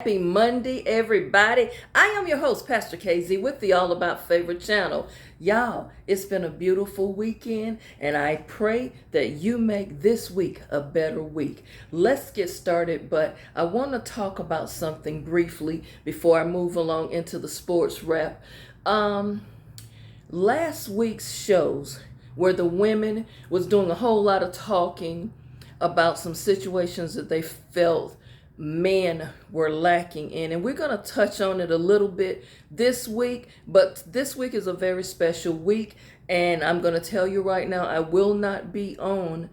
Happy Monday, everybody. I am your host, Pastor KZ, with the All About Favorite channel. Y'all, it's been a beautiful weekend, and I pray that you make this week a better week. Let's get started, but I want to talk about something briefly before I move along into the sports wrap. Last week's shows where the women was doing a whole lot of talking about some situations that they felt men were lacking in, and we're going to touch on it a little bit this week. But this week is a very special week, and I'm going to tell you right now, I will not be on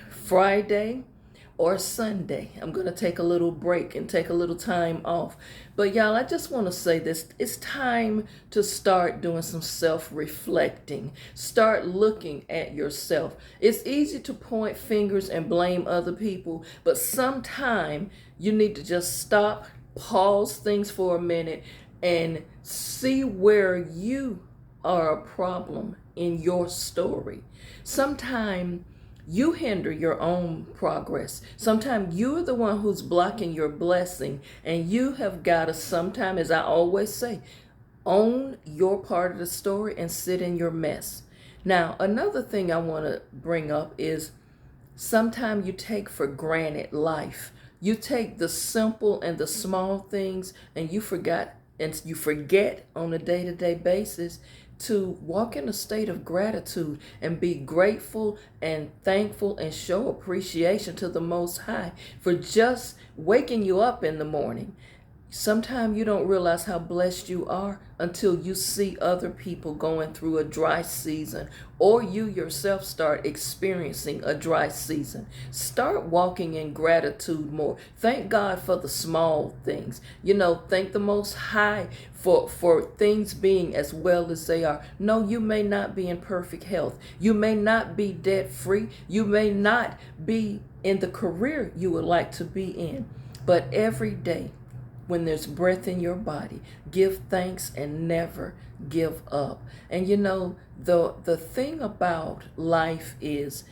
Friday or Sunday. I'm going to take a little break and take a little time off. But y'all, I just want to say this. It's time to start doing some self-reflecting. Start looking at yourself. It's easy to point fingers and blame other people, but sometime you need to just stop, pause things for a minute, and see where you are a problem in your story. Sometime you hinder your own progress. Sometimes you're the one who's blocking your blessing, and you have got to, sometime, as I always say, own your part of the story and sit in your mess. Now, another thing I want to bring up is sometimes you take for granted life. You take the simple and the small things, and you forget on a day-to-day basis to walk in a state of gratitude and be grateful and thankful and show appreciation to the Most High for just waking you up in the morning. Sometimes you don't realize how blessed you are until you see other people going through a dry season, or you yourself start experiencing a dry season. Start walking in gratitude more. Thank God for the small things. Thank the Most High for things being as well as they are. No, you may not be in perfect health. You may not be debt free. You may not be in the career you would like to be in. But every day, when there's breath in your body, give thanks and never give up. And the thing about life is,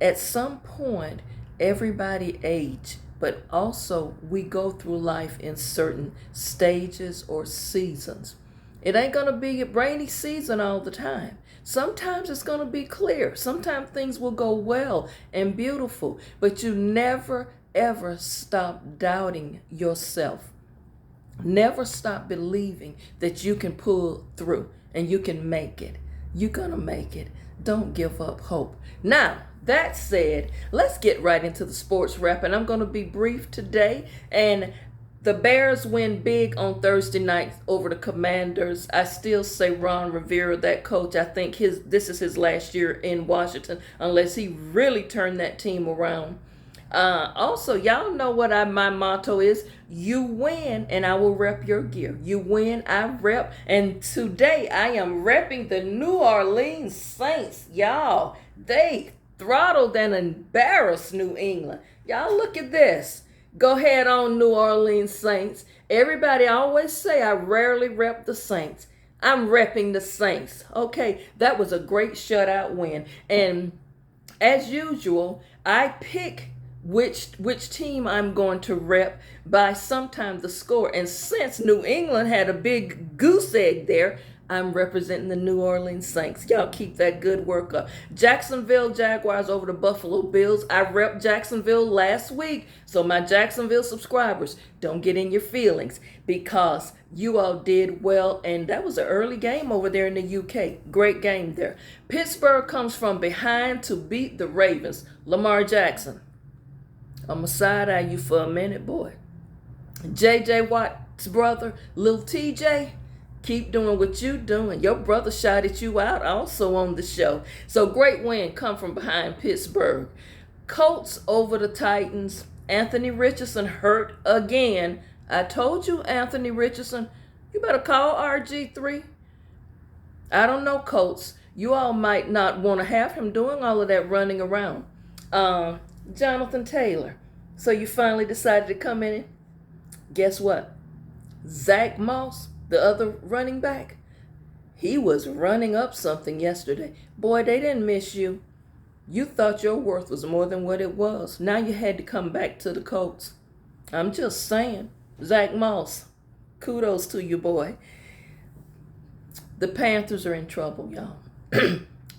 at some point, everybody age, but also we go through life in certain stages or seasons. It ain't going to be a rainy season all the time. Sometimes it's going to be clear. Sometimes things will go well and beautiful, but you never, ever stop doubting yourself. Never stop believing that you can pull through and you can make it. You're going to make it. Don't give up hope. Now, that said, let's get right into the sports wrap, and I'm going to be brief today. And the Bears win big on Thursday night over the Commanders. I still say Ron Rivera, that coach, I think this is his last year in Washington, unless he really turned that team around. Also, y'all know what my motto is. You win and I will rep your gear. You win, I rep. And today I am repping the New Orleans Saints. Y'all, they throttled and embarrassed New England. Y'all, look at this. Go ahead on, New Orleans Saints. Everybody always say I rarely rep the Saints. I'm repping the Saints. Okay, that was a great shutout win. And as usual, I pick which team I'm going to rep by sometime the score. And since New England had a big goose egg there, I'm representing the New Orleans Saints. Y'all keep that good work up. Jacksonville Jaguars over the Buffalo Bills. I repped Jacksonville last week. So my Jacksonville subscribers, don't get in your feelings, because you all did well. And that was an early game over there in the UK. Great game there. Pittsburgh comes from behind to beat the Ravens. Lamar Jackson, I'm going to side-eye you for a minute, boy. J.J. Watt's brother, Lil TJ, keep doing what you doing. Your brother shouted you out also on the show. So great win come from behind Pittsburgh. Colts over the Titans. Anthony Richardson hurt again. I told you, Anthony Richardson, you better call RG3. I don't know, Colts. You all might not want to have him doing all of that running around. Jonathan Taylor. So you finally decided to come in. Guess what? Zach Moss, the other running back, he was running up something yesterday. Boy, they didn't miss you. You thought your worth was more than what it was. Now you had to come back to the Colts. I'm just saying. Zach Moss, kudos to you, boy. The Panthers are in trouble, y'all.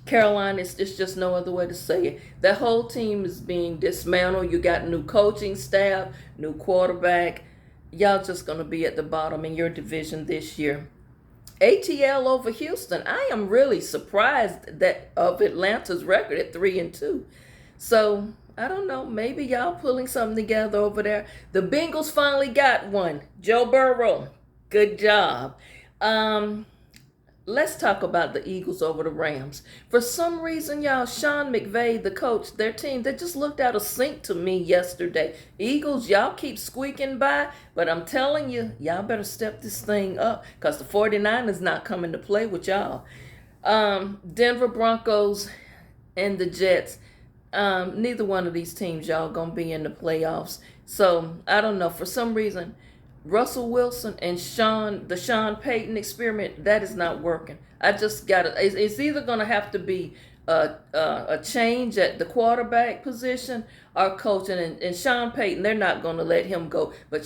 Carolina, it's just no other way to say it. That whole team is being dismantled. You got new coaching staff, new quarterback. Y'all just going to be at the bottom in your division this year. ATL over Houston. I am really surprised that of Atlanta's record at 3-2. So I don't know. Maybe y'all pulling something together over there. The Bengals finally got one. Joe Burrow. Good job. Let's talk about the Eagles over the Rams. For some reason, y'all, Sean McVay, the coach, their team, they just looked out of sync to me yesterday. Eagles, y'all keep squeaking by, but I'm telling you, y'all better step this thing up because the 49ers not coming to play with y'all. Denver Broncos and the Jets, neither one of these teams, y'all, going to be in the playoffs. So, I don't know. For some reason, Russell Wilson and the Sean Payton experiment, that is not working. I just got to, it's either going to have to be a change at the quarterback position or coaching. And Sean Payton, they're not going to let him go. But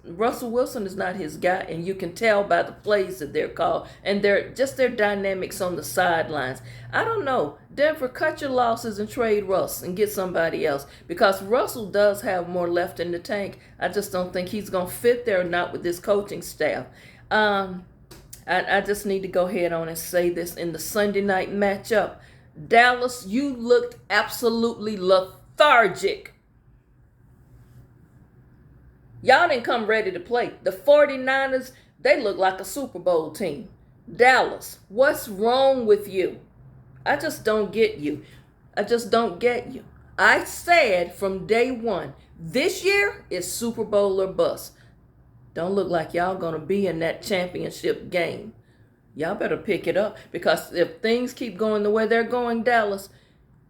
Russell Wilson is not his guy. And you can tell by the plays that they're called. And their dynamics on the sidelines. I don't know. Denver, cut your losses and trade Russ and get somebody else. Because Russell does have more left in the tank. I just don't think he's going to fit there, not with this coaching staff. I just need to go ahead on and say this in the Sunday night matchup. Dallas, you looked absolutely lethargic. Y'all didn't come ready to play. The 49ers, they look like a Super Bowl team. Dallas, what's wrong with you? I just don't get you. I just don't get you. I said from day one, this year is Super Bowl or bust. Don't look like y'all going to be in that championship game. Y'all better pick it up because if things keep going the way they're going, Dallas,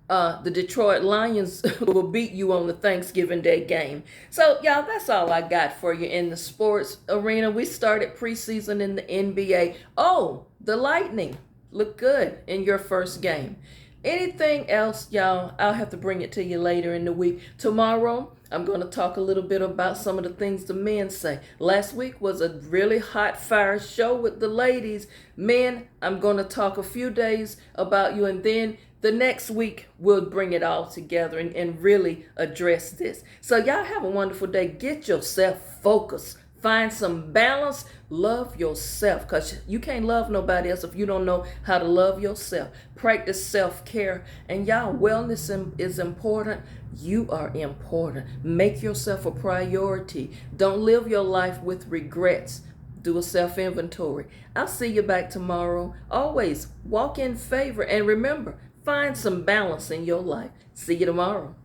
the Detroit Lions will beat you on the Thanksgiving Day game. So, y'all, that's all I got for you in the sports arena. We started preseason in the NBA. Oh, the Lightning look good in your first game. Anything else, y'all, I'll have to bring it to you later in the week. Tomorrow, I'm going to talk a little bit about some of the things the men say. Last week was a really hot fire show with the ladies. Men, I'm going to talk a few days about you, and then the next week we'll bring it all together and really address this. So y'all have a wonderful day. Get yourself focused. Find some balance. Love yourself because you can't love nobody else if you don't know how to love yourself. Practice self-care. And y'all, wellness is important. You are important. Make yourself a priority. Don't live your life with regrets. Do a self-inventory. I'll see you back tomorrow. Always walk in favor. And remember, find some balance in your life. See you tomorrow.